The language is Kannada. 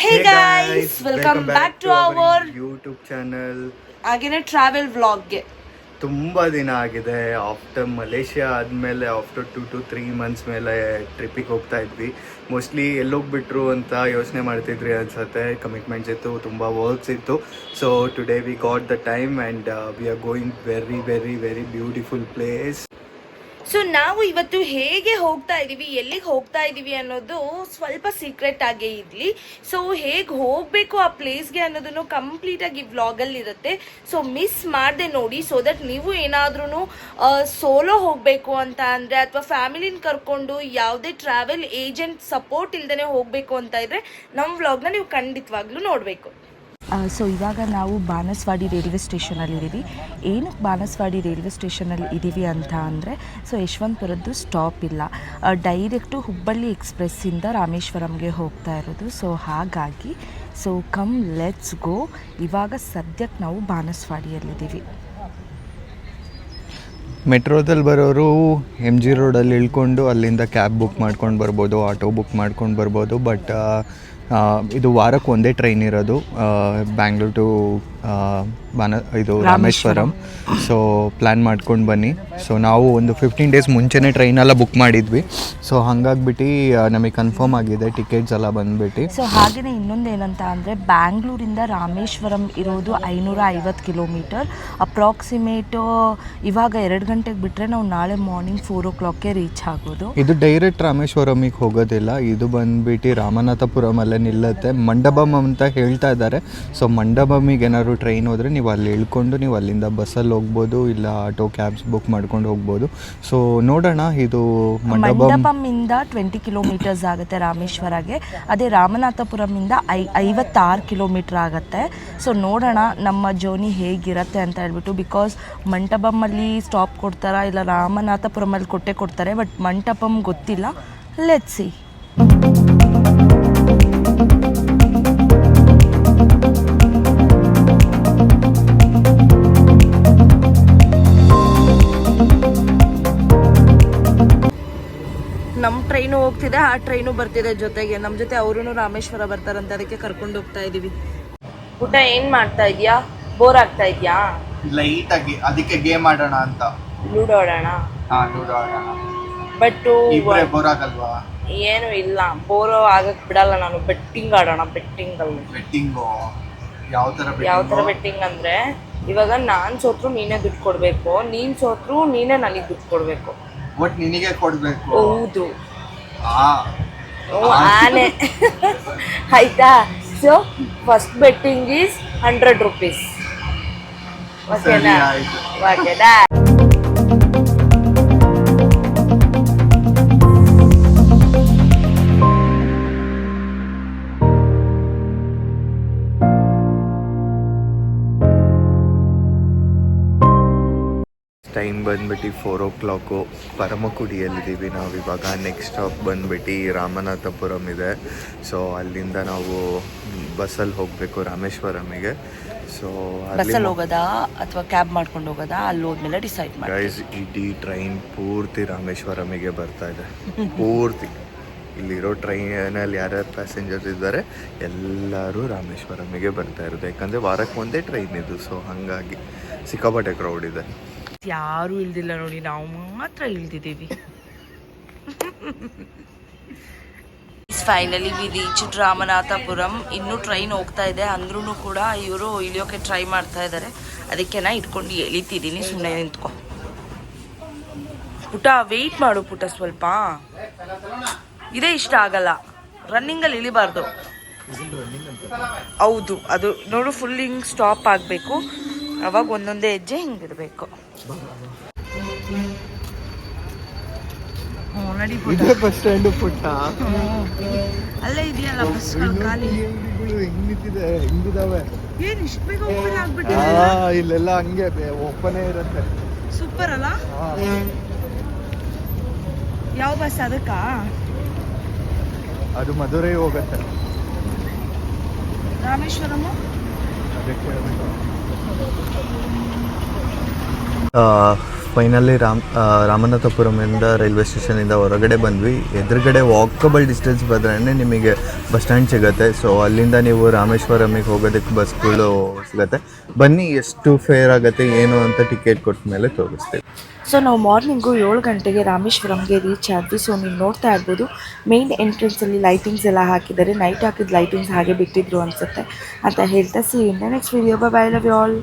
Hey guys, welcome back to our YouTube channel. ಹಾಗೇನೆ ಟ್ರಾವೆಲ್ ವ್ಲಾಗ್ಗೆ ತುಂಬ ದಿನ ಆಗಿದೆ. ಆಫ್ಟರ್ ಮಲೇಷ್ಯಾ ಆದಮೇಲೆ ಆಫ್ಟರ್ 2 to 3 months ಮೇಲೆ ಟ್ರಿಪ್ಪಿಗೆ ಹೋಗ್ತಾ ಇದ್ವಿ. ಮೋಸ್ಟ್ಲಿ ಎಲ್ಲೋಗ್ಬಿಟ್ರು ಅಂತ ಯೋಚನೆ ಮಾಡ್ತಿದ್ರಿ ಅನ್ಸುತ್ತೆ. ಕಮಿಟ್ಮೆಂಟ್ಸ್ ಇತ್ತು, ತುಂಬ ವರ್ಕ್ಸ್ ಇತ್ತು. So today we got the time and we are going very very very beautiful place. So ನಾವು ಇವತ್ತು ಹೇಗೆ ಹೋಗ್ತಾ ಇದೀವಿ, ಎಲ್ಲಿಗೆ ಹೋಗ್ತಾ ಇದೀವಿ ಅನ್ನೋದು ಸ್ವಲ್ಪ ಸೀಕ್ರೆಟ್ ಆಗೇ ಇರಲಿ. ಸೊ ಹೇಗೆ ಹೋಗಬೇಕು ಆ ಪ್ಲೇಸ್ಗೆ ಅನ್ನೋದನ್ನು ಕಂಪ್ಲೀಟ್ ಆಗಿ ವ್ಲಾಗಲ್ಲಿ ಇರುತ್ತೆ. ಸೊ ಮಿಸ್ ಮಾಡದೆ ನೋಡಿ. ಸೊ ದಟ್ ನೀವು ಏನಾದ್ರೂ ಸೋಲೋ ಹೋಗಬೇಕು ಅಂತ ಅಂದರೆ ಅಥವಾ ಫ್ಯಾಮಿಲಿನ ಕರ್ಕೊಂಡು ಯಾವುದೇ ಟ್ರಾವೆಲ್ ಏಜೆಂಟ್ ಸಪೋರ್ಟ್ ಇಲ್ದೇ ಹೋಗಬೇಕು ಅಂತ ಇದ್ರೆ ನಮ್ಮ ವ್ಲಾಗ್ನ ನೀವು ಖಂಡಿತವಾಗ್ಲೂ ನೋಡಬೇಕು. ಸೊ ಇವಾಗ ನಾವು ಬಾನಸವಾಡಿ ರೈಲ್ವೆ ಸ್ಟೇಷನಲ್ಲಿದ್ದೀವಿ. ಏನಕ್ಕೆ ಬಾನಸವಾಡಿ ರೈಲ್ವೆ ಸ್ಟೇಷನಲ್ಲಿ ಇದ್ದೀವಿ ಅಂತ ಅಂದರೆ, ಸೊ ಯಶವಂತಪುರದ್ದು ಸ್ಟಾಪ್ ಇಲ್ಲ, ಡೈರೆಕ್ಟು ಹುಬ್ಬಳ್ಳಿ ಎಕ್ಸ್ಪ್ರೆಸ್ಸಿಂದ ರಾಮೇಶ್ವರಂಗೆ ಹೋಗ್ತಾ ಇರೋದು. ಸೊ ಹಾಗಾಗಿ ಕಮ್ ಲೆಟ್ಸ್ ಗೋ. ಇವಾಗ ಸದ್ಯಕ್ಕೆ ನಾವು ಬಾನಸವಾಡಿಯಲ್ಲಿದ್ದೀವಿ. ಮೆಟ್ರೋದಲ್ಲಿ ಬರೋರು MG ರೋಡಲ್ಲಿ ಇಳ್ಕೊಂಡು ಅಲ್ಲಿಂದ ಕ್ಯಾಬ್ ಬುಕ್ ಮಾಡ್ಕೊಂಡು ಬರ್ಬೋದು, ಆಟೋ ಬುಕ್ ಮಾಡ್ಕೊಂಡು ಬರ್ಬೋದು. ಬಟ್ ಇದು ವಾರಕ್ಕೆ ಒಂದೇ ಟ್ರೈನ್ ಇರೋದು, Bangalore to Rameswaram. So plan ಮಾಡ್ಕೊಂಡು ಬನ್ನಿ. ಸೊ ನಾವು ಒಂದು 15 days ಮುಂಚೆನೇ ಟ್ರೈನೆಲ್ಲ ಬುಕ್ ಮಾಡಿದ್ವಿ. ಸೊ ಹಾಗಾಗ್ಬಿಟ್ಟು ನಮಗೆ ಕನ್ಫರ್ಮ್ ಆಗಿದೆ ಟಿಕೆಟ್ಸ್ ಎಲ್ಲ ಬಂದ್ಬಿಟ್ಟು. ಸೊ ಹಾಗೆಯೇ ಇನ್ನೊಂದು ಏನಂತ ಅಂದರೆ, ಬ್ಯಾಂಗ್ಳೂರಿಂದ ರಾಮೇಶ್ವರಂ ಇರೋದು 550 ಕಿಲೋಮೀಟರ್ ಅಪ್ರಾಕ್ಸಿಮೇಟು. ಇವಾಗ 2 ಗಂಟೆಗೆ ಬಿಟ್ಟರೆ ನಾವು ನಾಳೆ ಮಾರ್ನಿಂಗ್ 4 o'clockಗೆ ರೀಚ್ ಆಗೋದು. ಇದು ಡೈರೆಕ್ಟ್ ರಾಮೇಶ್ವರಮಿಗೆ ಹೋಗೋದಿಲ್ಲ, ಇದು ಬಂದ್ಬಿಟ್ಟು ರಾಮನಾಥಪುರಮಲ್ಲೇ ನಿಲ್ಲುತ್ತೆ. ಮಂಡಬಮ್ ಅಂತ ಹೇಳ್ತಾ ಇದ್ದಾರೆ. ಸೊ ಮಂಡಬಮಿಗೆ ಏನಾದ್ರು ಟ್ರೈನ್ ಹೋದರೆ ನೀವು ಅಲ್ಲಿ ಇಳ್ಕೊಂಡು ನೀವು ಅಲ್ಲಿಂದ ಬಸ್ಸಲ್ಲಿ ಹೋಗ್ಬೋದು, ಇಲ್ಲ ಆಟೋ ಕ್ಯಾಬ್ಸ್ ಬುಕ್ ಮಾಡ್ಕೊಂಡು ಹೋಗ್ಬೋದು. ಸೊ ನೋಡೋಣ. ಇದು ಮಂಡಬಮ್ಮಿಂದ 20 ಕಿಲೋಮೀಟರ್ಸ್ ಆಗುತ್ತೆ ರಾಮೇಶ್ವರಗೆ. ಅದೇ ರಾಮನಾಥಪುರಮಿಂದ 56 ಕಿಲೋಮೀಟರ್ ಆಗುತ್ತೆ. ಸೊ ನೋಡೋಣ ನಮ್ಮ ಜರ್ನಿ ಹೇಗಿರುತ್ತೆ ಅಂತ ಹೇಳ್ಬಿಟ್ಟು. ಬಿಕಾಸ್ ಮಂಟಪಮಲ್ಲಿ ಸ್ಟಾಪ್ ಕೊಡ್ತಾರಾ ಇಲ್ಲ ರಾಮನಾಥಪುರಮಲ್ಲಿ ಕೊಡ್ತಾರೆ, ಬಟ್ ಮಂಟಪಮ್ ಗೊತ್ತಿಲ್ಲ. Let's see. ನಮ್ಮ ಟ್ರೈನು ಹೋಗ್ತಿದೆ, ಆ ಟ್ರೈನು ಬರ್ತಿದೆ ಜೊತೆಗೆ. ನಮ್ಮ ಜೊತೆ ಅವರು ರಾಮೇಶ್ವರ ಬರ್ತಾರಂತೆ, ಅದಕ್ಕೆ ಕರ್ಕೊಂಡು ಹೋಗ್ತಾ ಇದೀವಿ. ಊಟ ಏನ್ ಮಾಡ್ತಾ ಇದೀಯಾ? ಬೋರ್ ಆಗ್ತಾ ಇದೆಯಾ? ಲೈಟ್ ಆಗಿ, ಅದಕ್ಕೆ ಗೇಮ್ ಆಡೋಣ ಅಂತ. ಲೂಡೋ ಆಡೋಣ. ಲೂಡೋ ಆಡೋಣ. ಬಟ್ ಬೋರ್ ಆಗಲ್ವಾ? ಏನು ಇಲ್ಲ, ಬೋರ್ ಆಗಕ್ ಬಿಡಲ್ಲ ನಾನು. ಬೆಟ್ಟಿಂಗ್ ಆಡೋಣ. ಬೆಟ್ಟಿಂಗ್ ಯಾವ ತರ ಬೆಟ್ಟಿಂಗ್ ಅಂದ್ರೆ, ಇವಾಗ ನಾನ್ ಸೋತ್ರು ನೀನೇ ದುಡ್ಡು ಕೊಡ್ಬೇಕು, ನೀನ್ ಸೋತ್ರು ನೀನೇ ನನಗೆ ದುಡ್ಡು ಕೊಡ್ಬೇಕು. ಒಟ್ ನಿನಗೆ ಕೊಡ್ಬೇಕು. ಹೌದು, ಆನೆ. ಆಯ್ತಾ? So first betting is 100 rupees. ಓಕೆನಾ? ಓಕೆನಾ? ಟೈಮ್ ಬಂದ್ಬಿಟ್ಟು 4 o'clock. ಪರಮಕುಡಿಯಲ್ಲಿದ್ದೀವಿ ನಾವು ಇವಾಗ. ನೆಕ್ಸ್ಟ್ ಸ್ಟಾಪ್ ಬಂದ್ಬಿಟ್ಟು ರಾಮನಾಥಪುರಂ ಇದೆ. ಸೊ ಅಲ್ಲಿಂದ ನಾವು ಬಸ್ಸಲ್ಲಿ ಹೋಗಬೇಕು ರಾಮೇಶ್ವರಮಿಗೆ. ಸೊ ಬಸ್ಸಲ್ಲಿ ಹೋಗೋದಾ ಅಥವಾ ಕ್ಯಾಬ್ ಮಾಡ್ಕೊಂಡು ಹೋಗೋದಾ, ಅಲ್ಲಿ ಹೋದ್ಮೇಲೆ ಡಿಸೈಡ್ ಮಾಡಿ. ಗೈಸ್, ಇಡೀ ಟ್ರೈನ್ ಪೂರ್ತಿ ರಾಮೇಶ್ವರಮಿಗೆ ಬರ್ತಾ ಇದೆ. ಪೂರ್ತಿ ಇಲ್ಲಿರೋ ಟ್ರೈನಲ್ಲಿ ಯಾರ್ಯಾರು ಪ್ಯಾಸೆಂಜರ್ಸ್ ಇದ್ದಾರೆ ಎಲ್ಲರೂ ರಾಮೇಶ್ವರಮಿಗೆ ಬರ್ತಾ ಇರೋದು. ಯಾಕಂದರೆ ವಾರಕ್ಕೆ ಒಂದೇ ಟ್ರೈನ್ ಇದು. ಸೊ ಹಾಗಾಗಿ ಸಿಕ್ಕಾಪಟ್ಟೆ ಕ್ರೌಡ್ ಇದೆ. ಯಾರೂ ಇಳ್ದಿಲ್ಲ ನೋಡಿ, ನಾವು ಮಾತ್ರ ಇಳ್ದಿದ್ದೀವಿ. Finally we reached Ramanathapuram. ಇನ್ನೂ ಟ್ರೈನ್ ಹೋಗ್ತಾ ಇದೆ ಅಂದ್ರೂ ಕೂಡ ಇವರು ಇಳಿಯೋಕೆ ಟ್ರೈ ಮಾಡ್ತಾ ಇದ್ದಾರೆ. ಅದಕ್ಕೆ ನಾ ಇಟ್ಕೊಂಡು ಎಳಿತಿದ್ದೀನಿ. ಸುಮ್ಮನೆ ನಿಂತ್ಕೊ ಪುಟ, ವೆಯ್ಟ್ ಮಾಡು ಪುಟ ಸ್ವಲ್ಪ. ಇದೇ ಇಷ್ಟ ಆಗಲ್ಲ, ರನ್ನಿಂಗಲ್ಲಿ ಇಳಿಬಾರ್ದು. ಹೌದು, ಅದು ನೋಡು, ಫುಲ್ ಹಿಂಗೆ ಸ್ಟಾಪ್ ಆಗಬೇಕು. ಅವಾಗ ಒಂದೊಂದೇ ಹೆಜ್ಜೆ ಹಿಂಗಿಡಬೇಕು. ಬಸ್ ಸ್ಟ್ಯಾಂಡ್ ಪುಟ್ಟ ಅಲ್ಲೇ ಇದೆಯಲ್ಲ ಬಸ್ಗಳು ಖಾಲಿ. ಹೆಂಗಿದಾವೆ ಏನು ಇಷ್ಟು ಬೇಗ ಓಪನ್ ಆಗ್ಬಿಟ್ಟಿದೆ? ಇಲ್ಲೆಲ್ಲ ಹಂಗೆ ಓಪನೇ ಇರುತ್ತೆ. ಸೂಪರ್ ಅಲ್ಲ? ಯಾವ ಬಸ್ ಅದಕ್ಕ? ಅದು ಮಧುರೈ ಹೋಗುತ್ತೆ. ರಾಮೇಶ್ವರಂ ಅದಕ್ಕೆ ಫೈನಲಿ ರಾಮನಾಥಪುರಮಿಂದ ರೈಲ್ವೆ ಸ್ಟೇಷನಿಂದ ಹೊರಗಡೆ ಬಂದ್ವಿ. ಎದುರುಗಡೆ ವಾಕಬಲ್ ಡಿಸ್ಟೆನ್ಸ್ ಬಂದ್ರೆ ನಿಮಗೆ ಬಸ್ ಸ್ಟ್ಯಾಂಡ್ ಸಿಗುತ್ತೆ. ಸೊ ಅಲ್ಲಿಂದ ನೀವು ರಾಮೇಶ್ವರಮಿಗೆ ಹೋಗೋದಕ್ಕೆ ಬಸ್ಗಳು ಸಿಗುತ್ತೆ. ಬನ್ನಿ ಎಷ್ಟು ಫೇರ್ ಆಗುತ್ತೆ ಏನು ಅಂತ ಟಿಕೆಟ್ ಕೊಟ್ಟ ಮೇಲೆ ತೋರಿಸ್ತೀವಿ. ಸೊ ನಾವು ಮಾರ್ನಿಂಗು 7 ಗಂಟೆಗೆ ರಾಮೇಶ್ವರಂಗೆ ರೀಚ್ ಆದ್ವಿ. ಸೊ ನೀವು ನೋಡ್ತಾ ಇರ್ಬೋದು ಮೇನ್ ಎಂಟ್ರೆನ್ಸಲ್ಲಿ ಲೈಟಿಂಗ್ಸ್ ಎಲ್ಲ ಹಾಕಿದ್ದಾರೆ. ನೈಟ್ ಹಾಕಿದ ಲೈಟಿಂಗ್ಸ್ ಹಾಗೆ ಬಿಟ್ಟಿದ್ರು ಅನಿಸುತ್ತೆ ಅಂತ ಹೇಳ್ತಾ see in the next video. Bye, love you all.